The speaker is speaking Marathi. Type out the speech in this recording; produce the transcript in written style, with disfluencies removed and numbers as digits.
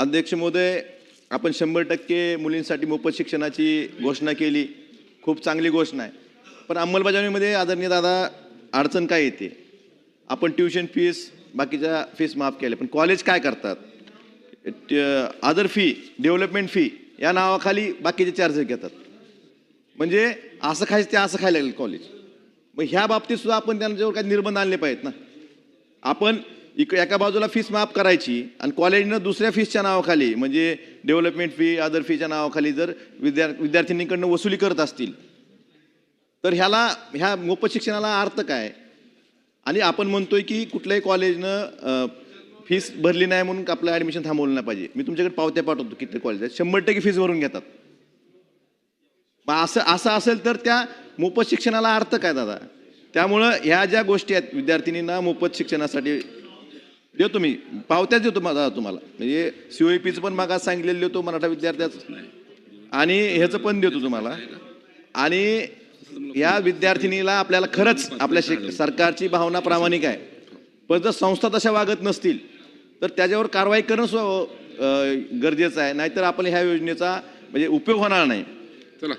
अध्यक्ष महोदय, आपण 100% मुलींसाठी मोफत शिक्षणाची घोषणा केली, खूप चांगली घोषणा आहे. पण अंमलबजावणीमध्ये आदरणीय दादा अडचण काय येते? आपण ट्युशन फीस बाकीच्या फीस माफ केल्या, पण कॉलेज काय करतात? अदर फी, डेव्हलपमेंट फी या नावाखाली बाकीचे चार्जेस घेतात. म्हणजे असं खायचं ते असं खायला लागेल कॉलेज. मग ह्या बाबतीत सुद्धा आपण त्यांच्यावर काही निर्बंध आणले पाहिजेत ना. आपण एका बाजूला फीस माफ करायची आणि कॉलेजनं दुसऱ्या फीसच्या नावाखाली म्हणजे डेव्हलपमेंट फी, अदर फीच्या नावाखाली जर विद्यार्थिनींकडनं वसुली करत असतील तर ह्या मोफत शिक्षणाला अर्थ काय? आणि आपण म्हणतोय की कुठल्याही कॉलेजनं फीस भरली नाही म्हणून आपलं ॲडमिशन थांबवलं नाही पाहिजे. मी तुमच्याकडे पावत्या पाठवतो किती कॉलेज आहेत 100% फीस भरून घेतात. मग असं असेल तर त्या मोफत शिक्षणाला अर्थ काय दादा? त्यामुळं ह्या ज्या गोष्टी आहेत विद्यार्थिनींना मोफत शिक्षणासाठी देतो, मी पावत्याच देतो दादा तुम्हाला. म्हणजे COEPचं पण मागास सांगितलेलं देतो मराठा विद्यार्थ्याचं आणि ह्याचं पण देतो तुम्हाला. आणि या विद्यार्थिनीला आपल्याला खरंच आपल्या सरकारची भावना प्रामाणिक आहे, पण जर संस्था तशा वागत नसतील तर त्याच्यावर कारवाई करणं गरजेचं आहे. नाहीतर आपण ह्या योजनेचा म्हणजे उपयोग होणार नाही. चला.